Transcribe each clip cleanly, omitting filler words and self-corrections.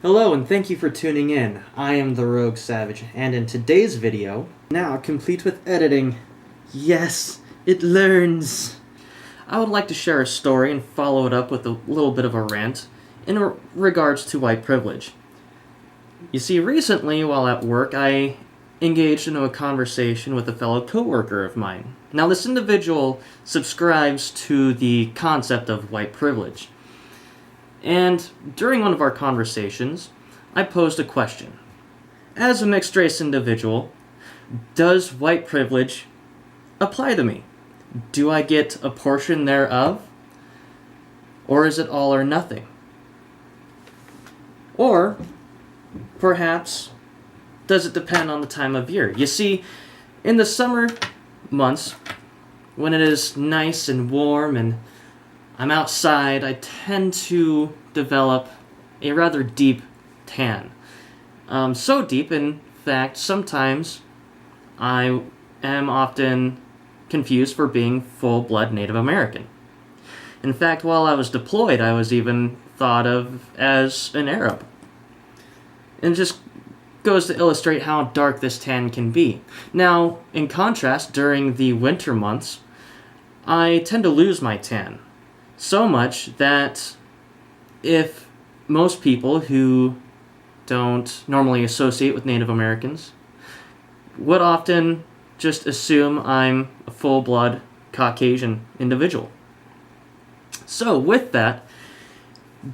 Hello and thank you for tuning in. I am the Rogue Savage, and in today's video, now complete with editing, yes, it learns! I would like to share a story and follow it up with a little bit of a rant in regards to white privilege. You see, recently while at work, I engaged into a conversation with a fellow coworker of mine. Now this individual subscribes to the concept of white privilege. And during one of our conversations, I posed a question. As a mixed-race individual, does white privilege apply to me? Do I get a portion thereof? Or is it all or nothing? Or, perhaps, does it depend on the time of year? You see, in the summer months, when it is nice and warm and I'm outside, I tend to develop a rather deep tan. So deep, in fact, sometimes I am often confused for being full-blood Native American. In fact, while I was deployed, I was even thought of as an Arab. And it just goes to illustrate how dark this tan can be. Now, in contrast, during the winter months, I tend to lose my tan. So much that if most people who don't normally associate with Native Americans would often just assume I'm a full-blood Caucasian individual. So with that,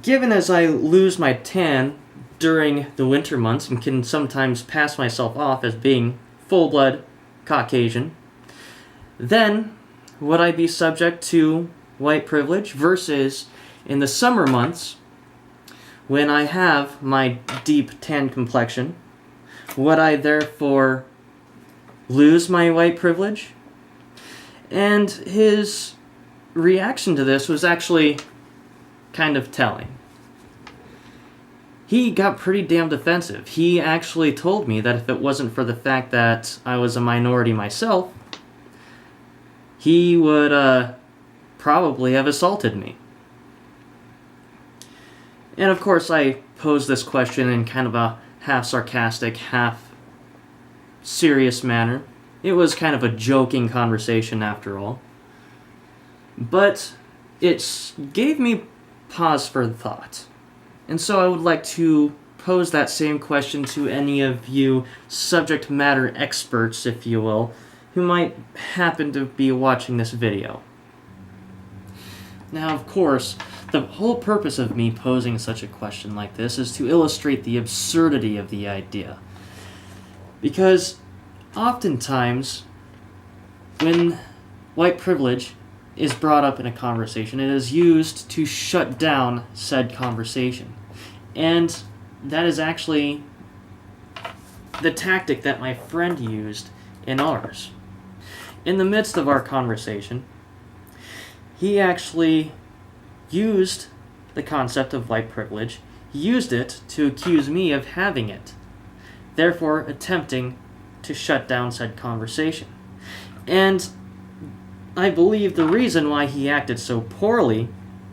given as I lose my tan during the winter months and can sometimes pass myself off as being full-blood Caucasian, then would I be subject to white privilege versus in the summer months when I have my deep tan complexion? Would I therefore lose my white privilege? And his reaction to this was actually kind of telling. He got pretty damn defensive. He actually told me that if it wasn't for the fact that I was a minority myself, he would probably have assaulted me. And of course I posed this question in kind of a half sarcastic, half serious manner. It was kind of a joking conversation after all. But it gave me pause for thought. And so I would like to pose that same question to any of you subject matter experts, if you will, who might happen to be watching this video. Now, of course, the whole purpose of me posing such a question like this is to illustrate the absurdity of the idea. Because oftentimes, when white privilege is brought up in a conversation, it is used to shut down said conversation. And that is actually the tactic that my friend used in ours. In the midst of our conversation, he actually used the concept of white privilege. He used it to accuse me of having it, therefore attempting to shut down said conversation. And I believe the reason why he acted so poorly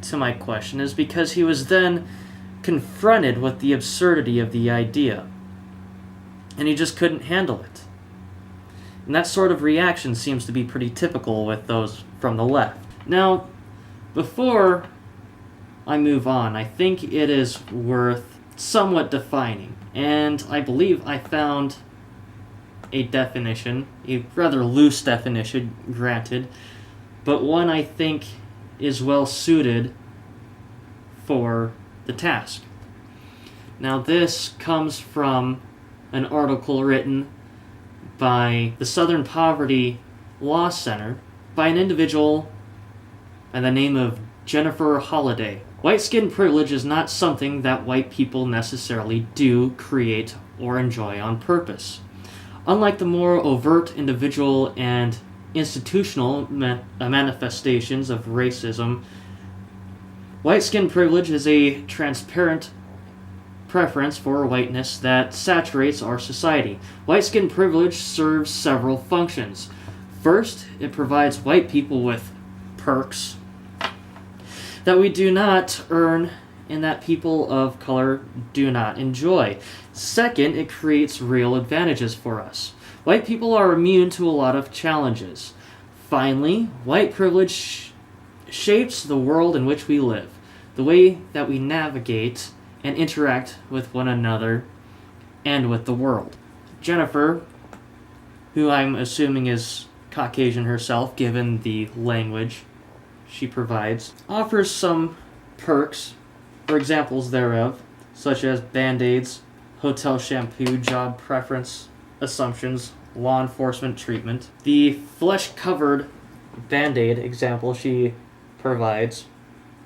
to my question is because he was then confronted with the absurdity of the idea, and he just couldn't handle it. And that sort of reaction seems to be pretty typical with those from the left. Now, before I move on, I think it is worth somewhat defining, and I believe I found a definition, a rather loose definition, granted, but one I think is well suited for the task. Now, this comes from an article written by the Southern Poverty Law Center by an individual by the name of Jennifer Holliday. White skin privilege is not something that white people necessarily do, create, or enjoy on purpose. Unlike the more overt individual and institutional manifestations of racism, white skin privilege is a transparent preference for whiteness that saturates our society. White skin privilege serves several functions. First, it provides white people with perks that we do not earn and that people of color do not enjoy. Second, it creates real advantages for us. White people are immune to a lot of challenges. Finally, white privilege shapes the world in which we live, the way that we navigate and interact with one another and with the world. Jennifer, who I'm assuming is Caucasian herself, given the language she provides, offers some perks, or examples thereof, such as band-aids, hotel shampoo, job preference, assumptions, law enforcement treatment. The flesh-covered band-aid example she provides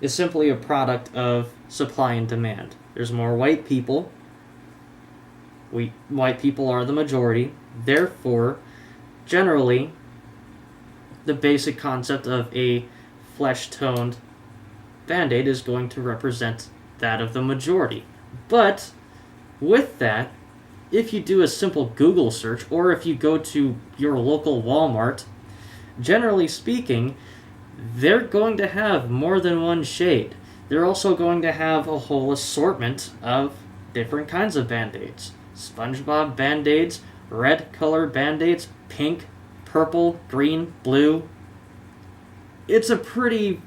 is simply a product of supply and demand. There's more white people. White people are the majority. Therefore, generally, the basic concept of a flesh-toned band-aid is going to represent that of the majority. But with that, if you do a simple Google search, or if you go to your local Walmart, generally speaking, they're going to have more than one shade. They're also going to have a whole assortment of different kinds of Band-Aids. SpongeBob Band-Aids, red color Band-Aids, pink, purple, green, blue. It's a pretty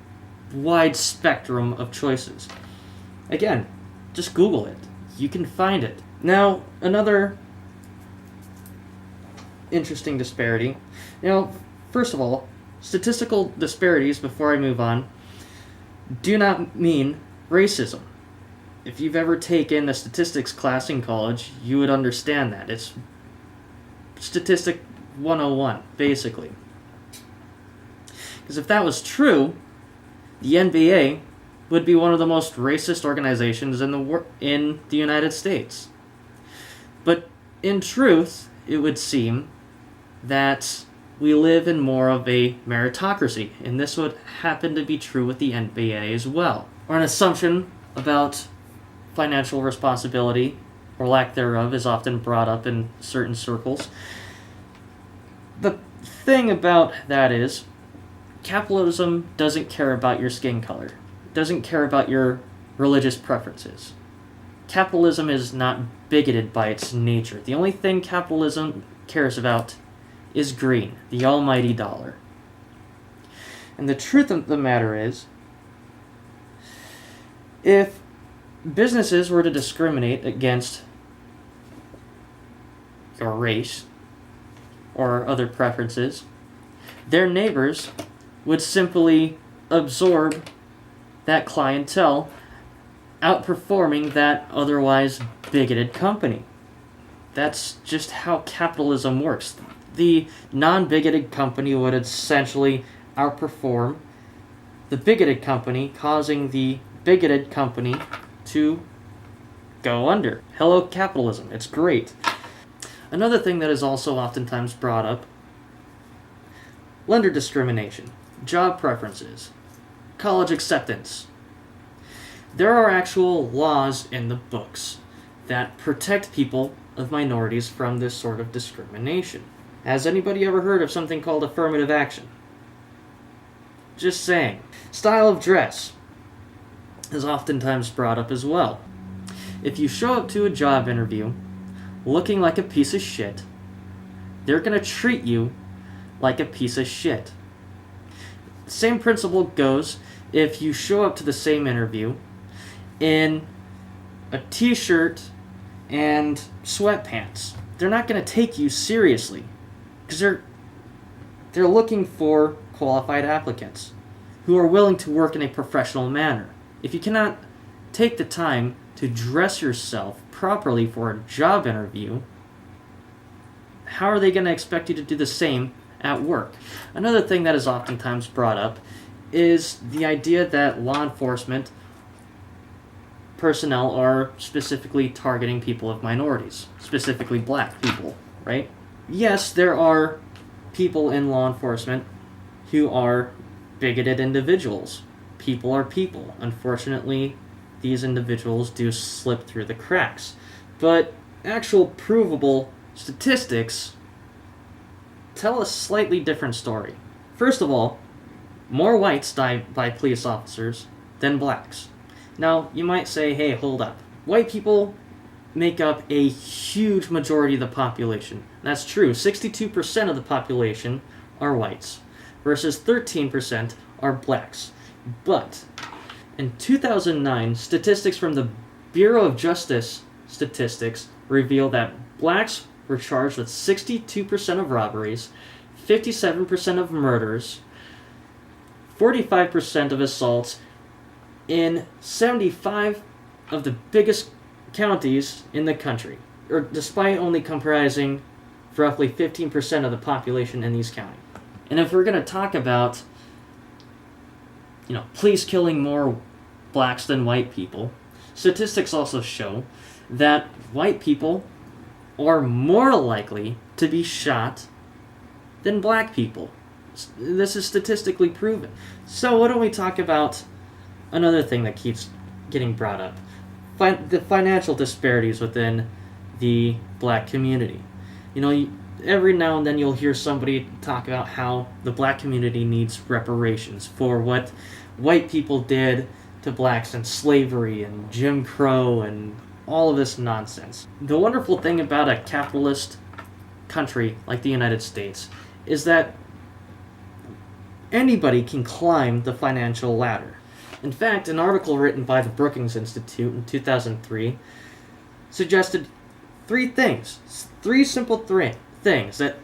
wide spectrum of choices. Again, just Google it. You can find it. Now, another interesting disparity. Now, first of all, statistical disparities, before I move on, do not mean racism. If you've ever taken a statistics class in college, you would understand that. It's statistic 101, basically. Because if that was true, the NBA would be one of the most racist organizations in the United States. But in truth, it would seem that we live in more of a meritocracy, and this would happen to be true with the NBA as well. Or an assumption about financial responsibility, or lack thereof, is often brought up in certain circles. The thing about that is, capitalism doesn't care about your skin color. It doesn't care about your religious preferences. Capitalism is not bigoted by its nature. The only thing capitalism cares about is green, the almighty dollar. And the truth of the matter is, if businesses were to discriminate against your race or other preferences, their neighbors would simply absorb that clientele, outperforming that otherwise bigoted company. That's just how capitalism works. The non-bigoted company would essentially outperform the bigoted company, causing the bigoted company to go under. Hello, capitalism. It's great. Another thing that is also oftentimes brought up: lender discrimination, job preferences, college acceptance. There are actual laws in the books that protect people of minorities from this sort of discrimination. Has anybody ever heard of something called affirmative action? Just saying. Style of dress is oftentimes brought up as well. If you show up to a job interview looking like a piece of shit, they're going to treat you like a piece of shit. The same principle goes if you show up to the same interview in a t-shirt and sweatpants. They're not going to take you seriously because they're looking for qualified applicants who are willing to work in a professional manner. If you cannot take the time to dress yourself properly for a job interview, how are they going to expect you to do the same at work? Another thing that is oftentimes brought up is the idea that law enforcement personnel are specifically targeting people of minorities, specifically black people, right? Yes, there are people in law enforcement who are bigoted individuals. People are people. Unfortunately, these individuals do slip through the cracks. But actual provable statistics tell a slightly different story. First of all, more whites die by police officers than blacks. Now, you might say, hey, hold up. White people make up a huge majority of the population. That's true. 62% of the population are whites versus 13% are blacks. But in 2009, statistics from the Bureau of Justice Statistics reveal that blacks were charged with 62% of robberies, 57% of murders, 45% of assaults in 75 of the biggest counties in the country, or despite only comprising roughly 15% of the population in these counties. And if we're going to talk about, police killing more blacks than white people, statistics also show that white people are more likely to be shot than black people. This is statistically proven. So why don't we talk about another thing that keeps getting brought up? The financial disparities within the black community. Every now and then you'll hear somebody talk about how the black community needs reparations for what white people did to blacks and slavery and Jim Crow and all of this nonsense. The wonderful thing about a capitalist country like the United States is that anybody can climb the financial ladder. In fact, an article written by the Brookings Institute in 2003 suggested three simple things that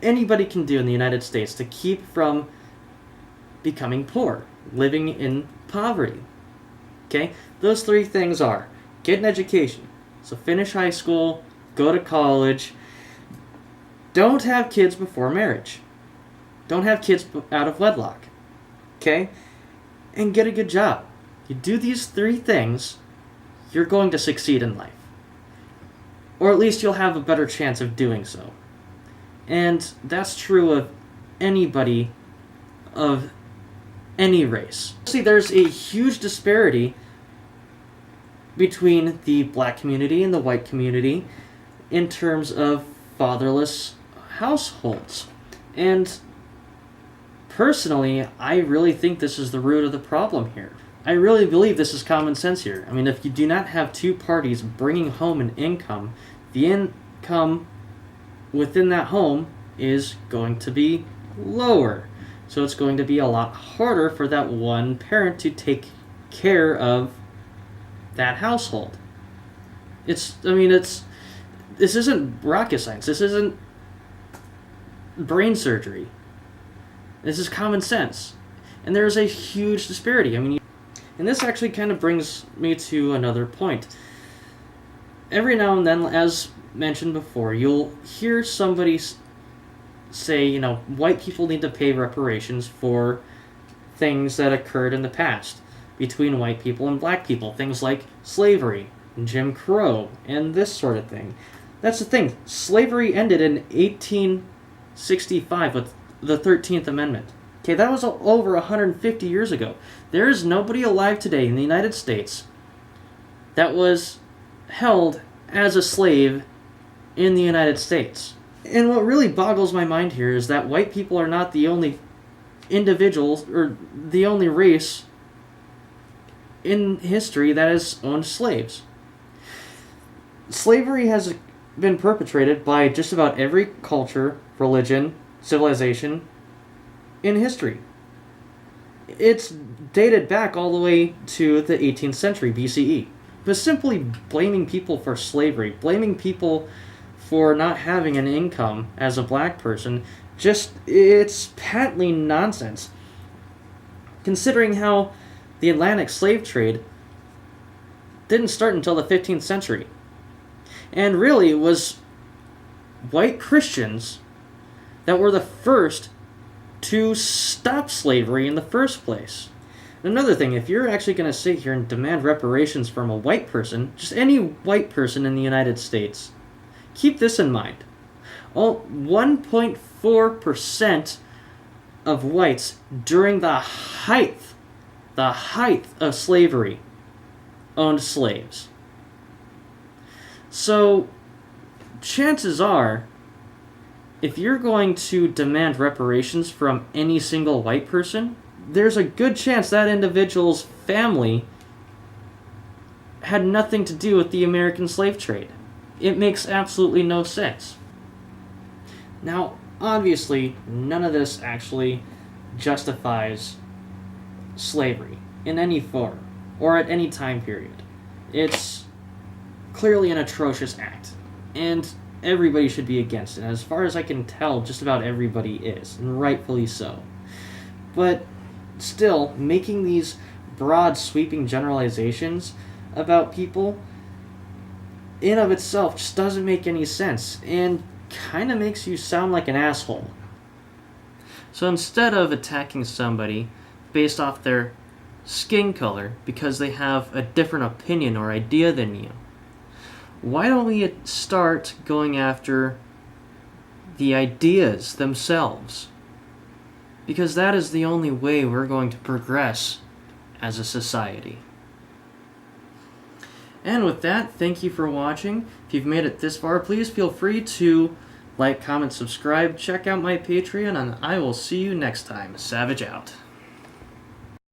anybody can do in the United States to keep from becoming poor, living in poverty. Okay? Those three things are: get an education, so finish high school, go to college, don't have kids before marriage, don't have kids out of wedlock, okay? And get a good job. You do these three things, you're going to succeed in life. Or at least you'll have a better chance of doing so. And that's true of anybody of any race. See, there's a huge disparity between the black community and the white community in terms of fatherless households. And personally, I really think this is the root of the problem here. I really believe this is common sense here. I mean, if you do not have two parties bringing home an income, the income within that home is going to be lower. So it's going to be a lot harder for that one parent to take care of that household. This isn't rocket science. This isn't brain surgery. This is common sense. And there is a huge disparity. And this actually kind of brings me to another point. Every now and then, as mentioned before, you'll hear somebody say, white people need to pay reparations for things that occurred in the past between white people and black people. Things like slavery, Jim Crow, and this sort of thing. That's the thing. Slavery ended in 1865 with the 13th Amendment. Okay, that was over 150 years ago. There is nobody alive today in the United States that was held as a slave in the United States. And what really boggles my mind here is that white people are not the only individuals or the only race in history that has owned slaves. Slavery has been perpetrated by just about every culture, religion, civilization in history. It's dated back all the way to the 18th century BCE. But simply blaming people for slavery, blaming people for not having an income as a black person, it's patently nonsense. Considering how the Atlantic slave trade didn't start until the 15th century. And really, it was white Christians that were the first to stop slavery in the first place. Another thing, if you're actually going to sit here and demand reparations from a white person, just any white person in the United States, keep this in mind. 1.4% of whites during the height of slavery owned slaves. So, chances are, if you're going to demand reparations from any single white person, there's a good chance that individual's family had nothing to do with the American slave trade. It makes absolutely no sense. Now, obviously, none of this actually justifies slavery in any form or at any time period. It's clearly an atrocious act, and everybody should be against it. As far as I can tell, just about everybody is, and rightfully so. But still, making these broad, sweeping generalizations about people in of itself just doesn't make any sense, and kind of makes you sound like an asshole. So instead of attacking somebody based off their skin color because they have a different opinion or idea than you, why don't we start going after the ideas themselves? Because that is the only way we're going to progress as a society. And with that, thank you for watching. If you've made it this far, please feel free to like, comment, subscribe, check out my Patreon, and I will see you next time. Savage out.